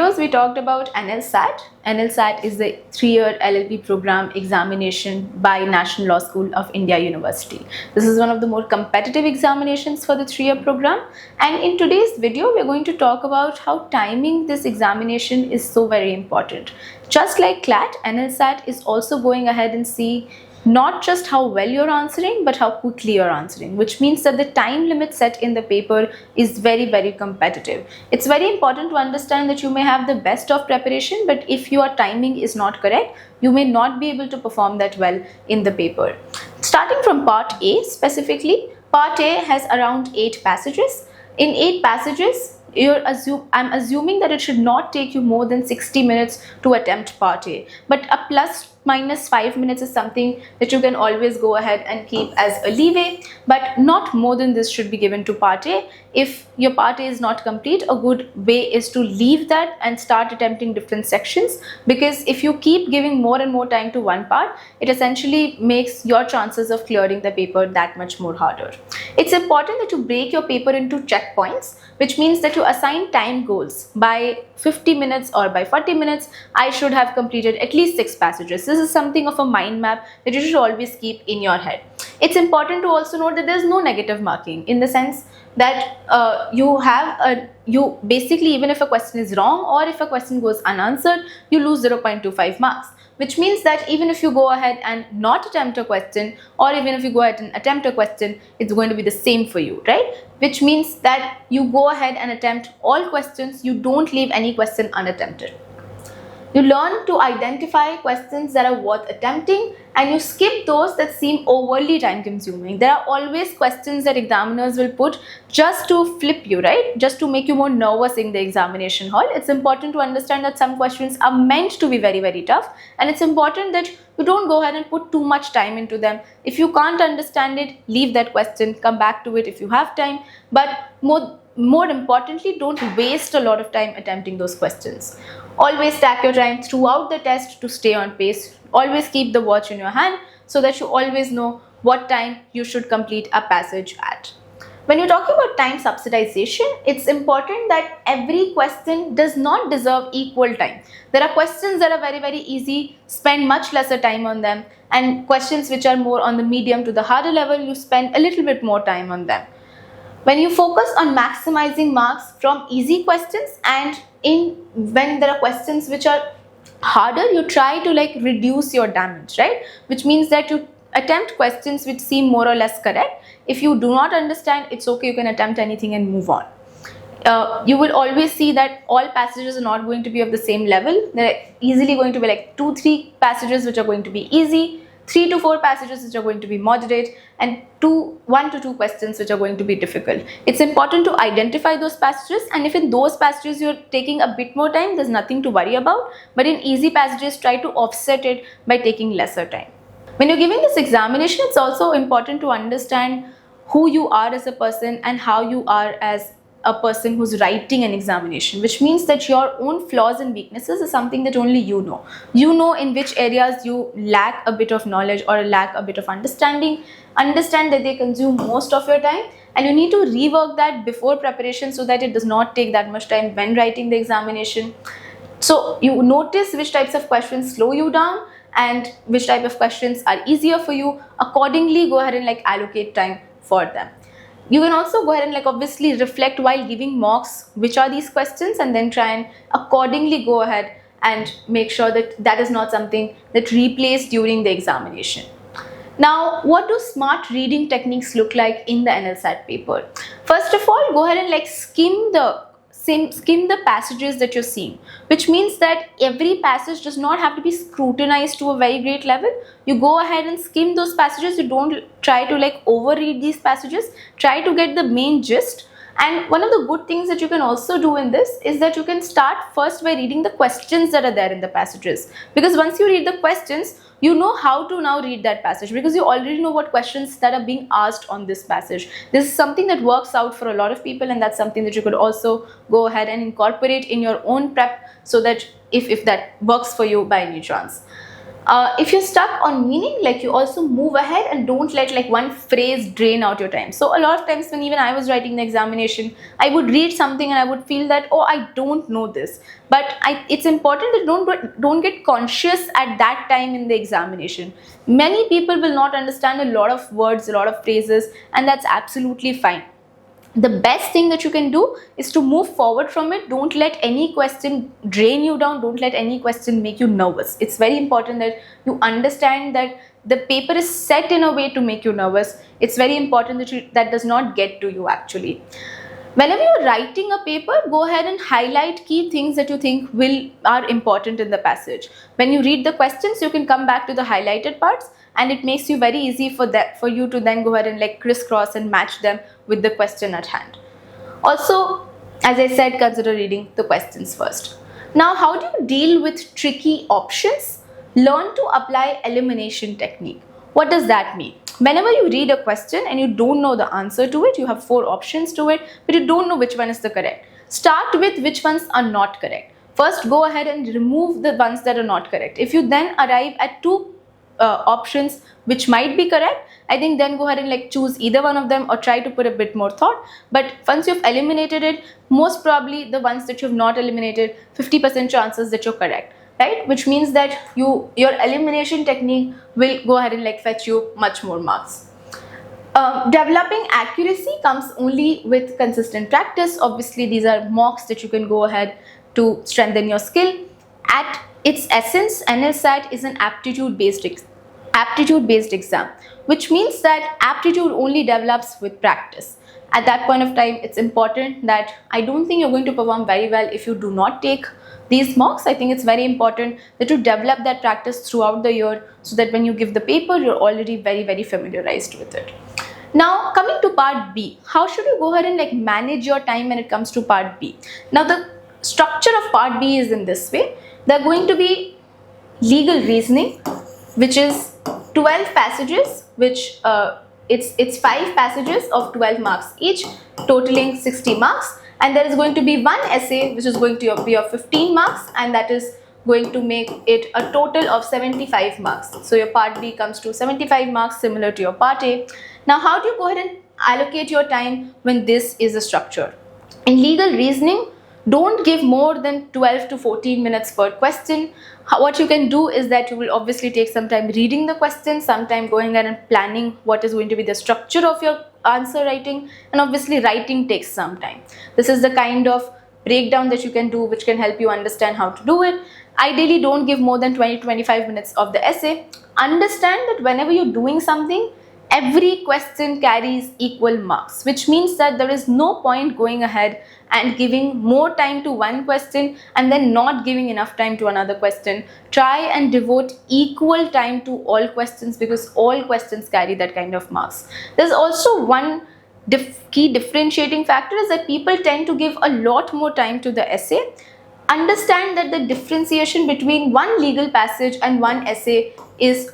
videos, we talked about NLSAT. NLSAT is the 3-year LLB program examination by National Law School of India University. This is one of the more competitive examinations for the 3-year program. And in today's video, we're going to talk about how timing this examination is so very important. Just like CLAT, NLSAT is also going ahead and see not just how well you're answering, but how quickly you're answering, which means that the time limit set in the paper is very, very competitive. It's very important to understand that you may have the best of preparation, but if your timing is not correct, you may not be able to perform that well in the paper. Starting from part A specifically, part A has around 8 passages. In 8 passages, I'm assuming that it should not take you more than 60 minutes to attempt part A, but a plus minus 5 minutes is something that you can always go ahead and keep as a leeway, but not more than this should be given to part A. If your part A is not complete, a good way is to leave that and start attempting different sections, because if you keep giving more and more time to one part, it essentially makes your chances of clearing the paper that much more harder. It's important that you break your paper into checkpoints, which means that you assign time goals. By 50 minutes or by 40 minutes, I should have completed at least 6 passages. This is something of a mind map that you should always keep in your head. It's important to also note that there's no negative marking, in the sense that you basically, even if a question is wrong or if a question goes unanswered, you lose 0.25 marks. Which means that even if you go ahead and not attempt a question, or even if you go ahead and attempt a question, it's going to be the same for you, right? Which means that you go ahead and attempt all questions, you don't leave any question unattempted. You learn to identify questions that are worth attempting, and you skip those that seem overly time consuming. There are always questions that examiners will put just to flip you, right? Just to make you more nervous in the examination hall. It's important to understand that some questions are meant to be very, very tough, and it's important that you don't go ahead and put too much time into them. If you can't understand it, leave that question, come back to it if you have time, but more importantly, don't waste a lot of time attempting those questions. Always track your time throughout the test to stay on pace. Always keep the watch in your hand so that you always know what time you should complete a passage at. When you're talking about time subsidization, it's important that every question does not deserve equal time. There are questions that are very, very easy, spend much lesser time on them, and questions which are more on the medium to the harder level, you spend a little bit more time on them. When you focus on maximizing marks from easy questions, and when there are questions which are harder, you try to reduce your damage, right? Which means that you attempt questions which seem more or less correct. If you do not understand, it's okay, you can attempt anything and move on. You will always see that all passages are not going to be of the same level. There are easily going to be 2-3 passages which are going to be easy, 3 to 4 passages which are going to be moderate, and 1 to 2 questions which are going to be difficult. It's important to identify those passages, and if in those passages you're taking a bit more time, there's nothing to worry about. But in easy passages, try to offset it by taking lesser time. When you're giving this examination, it's also important to understand who you are as a person and how you are as a person who's writing an examination, which means that your own flaws and weaknesses is something that only you know. You know in which areas you lack a bit of knowledge or lack a bit of understanding. Understand that they consume most of your time, and you need to rework that before preparation so that it does not take that much time when writing the examination. So you notice which types of questions slow you down and which type of questions are easier for you. Accordingly, go ahead and allocate time for them. You can also go ahead and obviously reflect while giving mocks which are these questions, and then try and accordingly go ahead and make sure that that is not something that replays during the examination. Now, what do smart reading techniques look like in the NLSAT paper? First of all, go ahead and skim the passages that you're seeing, which means that every passage does not have to be scrutinized to a very great level. You go ahead and skim those passages. You don't try to overread these passages. Try to get the main gist. And one of the good things that you can also do in this is that you can start first by reading the questions that are there in the passages, because once you read the questions, you know how to now read that passage, because you already know what questions that are being asked on this passage. This is something that works out for a lot of people, and that's something that you could also go ahead and incorporate in your own prep, so that if that works for you by any chance. If you're stuck on meaning, like, you also move ahead and don't let like one phrase drain out your time. So a lot of times when even I was writing the examination, I would read something and I would feel that, oh, I don't know this. But it's important that don't get conscious at that time in the examination. Many people will not understand a lot of words, a lot of phrases, and that's absolutely fine. The best thing that you can do is to move forward from it. Don't let any question drain you down. Don't let any question make you nervous. It's very important that you understand that the paper is set in a way to make you nervous. It's very important that that does not get to you actually. Whenever you're writing a paper, go ahead and highlight key things that you think are important in the passage. When you read the questions, you can come back to the highlighted parts, and it makes you very easy for you to then go ahead and like crisscross and match them with the question at hand. Also, as I said, consider reading the questions first. Now, how do you deal with tricky options? Learn to apply elimination technique. What does that mean? Whenever you read a question and you don't know the answer to it, you have 4 options to it, but you don't know which one is the correct. Start with which ones are not correct. First, go ahead and remove the ones that are not correct. If you then arrive at 2 options which might be correct, I think then go ahead and like choose either one of them or try to put a bit more thought. But once you've eliminated it, most probably the ones that you've not eliminated, 50% chances that you're correct. Right, which means that your elimination technique will go ahead and like fetch you much more marks. Developing accuracy comes only with consistent practice. Obviously, these are mocks that you can go ahead to strengthen your skill. At its essence, NLSAT is an aptitude-based exam, which means that aptitude only develops with practice. At that point of time, it's important that I don't think you're going to perform very well if you do not take these mocks. I think it's very important that you develop that practice throughout the year so that when you give the paper, you're already very, very familiarized with it. Now, coming to part B, how should you go ahead and like manage your time when it comes to part B? Now, the structure of part B is in this way. They're going to be legal reasoning, which is 12 passages, which it's 5 passages of 12 marks each, totaling 60 marks. And there is going to be one essay which is going to be of 15 marks, and that is going to make it a total of 75 marks. So your part B comes to 75 marks, similar to your part A. Now, how do you go ahead and allocate your time when this is a structure? In legal reasoning, don't give more than 12 to 14 minutes per question. What you can do is that you will obviously take some time reading the question, some time going ahead and planning what is going to be the structure of your answer writing, and obviously writing takes some time. This is the kind of breakdown that you can do which can help you understand how to do it. Ideally, don't give more than 20 to 25 minutes of the essay. Understand that whenever you're doing something, every question carries equal marks, which means that there is no point going ahead and giving more time to one question and then not giving enough time to another question. Try and devote equal time to all questions, because all questions carry that kind of marks. There's also one key differentiating factor is that people tend to give a lot more time to the essay. Understand that the differentiation between one legal passage and one essay is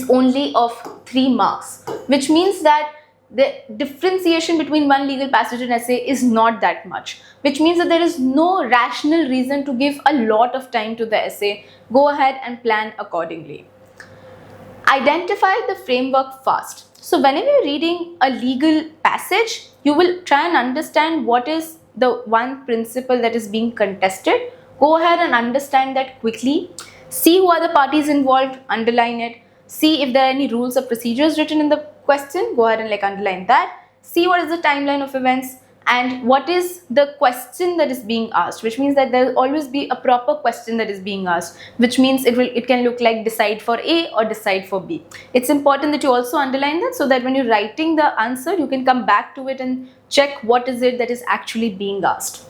only of 3 marks, which means that the differentiation between one legal passage and essay is not that much, which means that there is no rational reason to give a lot of time to the essay. Go ahead and plan accordingly. Identify the framework fast. So whenever you're reading a legal passage, you will try and understand what is the one principle that is being contested. Go ahead and understand that quickly. See who are the parties involved, underline it. See if there are any rules or procedures written in the question, go ahead and like underline that. See what is the timeline of events and what is the question that is being asked, which means that there will always be a proper question that is being asked, which means it can look like decide for A or decide for B. It's important that you also underline that so that when you're writing the answer, you can come back to it and check what is it that is actually being asked.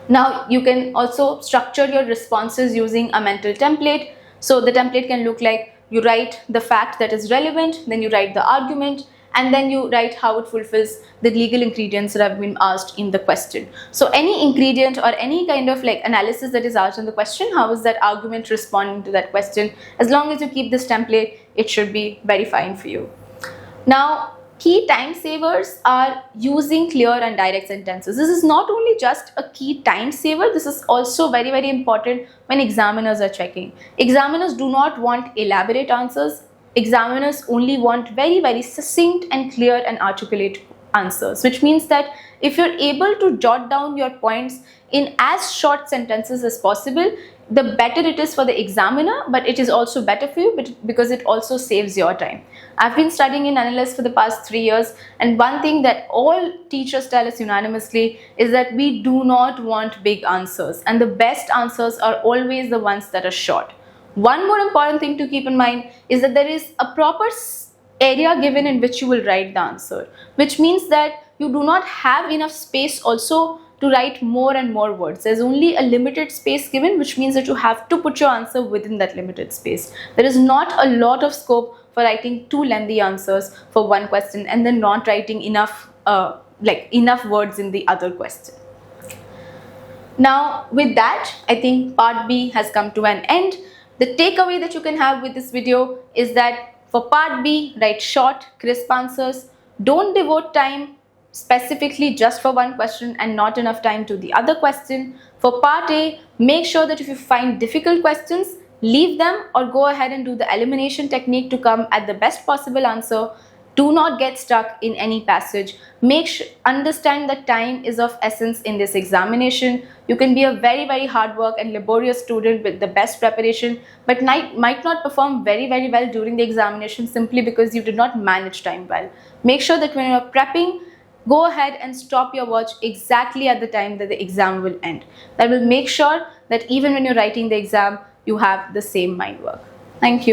Now, you can also structure your responses using a mental template. So the template can look like you write the fact that is relevant, then you write the argument, and then you write how it fulfills the legal ingredients that have been asked in the question. So any ingredient or any kind of like analysis that is asked in the question, how is that argument responding to that question? As long as you keep this template, it should be very fine for you. Now, key time savers are using clear and direct sentences. This is not only just a key time saver, this is also very, very important when examiners are checking. Examiners do not want elaborate answers. Examiners only want very, very succinct and clear and articulate answers, which means that if you're able to jot down your points in as short sentences as possible, the better it is for the examiner, but it is also better for you because it also saves your time. I've been studying in NLS for the past 3 years, and one thing that all teachers tell us unanimously is that we do not want big answers, and the best answers are always the ones that are short. One more important thing to keep in mind is that there is a proper area given in which you will write the answer, which means that you do not have enough space also to write more and more words. There's only a limited space given, which means that you have to put your answer within that limited space. There is not a lot of scope for writing too lengthy answers for one question and then not writing enough words in the other question. Now, with that, I think part B has come to an end. The takeaway that you can have with this video is that for part B, write short, crisp answers. Don't devote time specifically just for one question and not enough time to the other question. For part A, make sure that if you find difficult questions, leave them or go ahead and do the elimination technique to come at the best possible answer. Do not get stuck in any passage. Understand that time is of essence in this examination. You can be a very, very hard work and laborious student with the best preparation, but might not perform very, very well during the examination simply because you did not manage time well. Make sure that when you are prepping, go ahead and stop your watch exactly at the time that the exam will end. That will make sure that even when you're writing the exam, you have the same mind work. Thank you.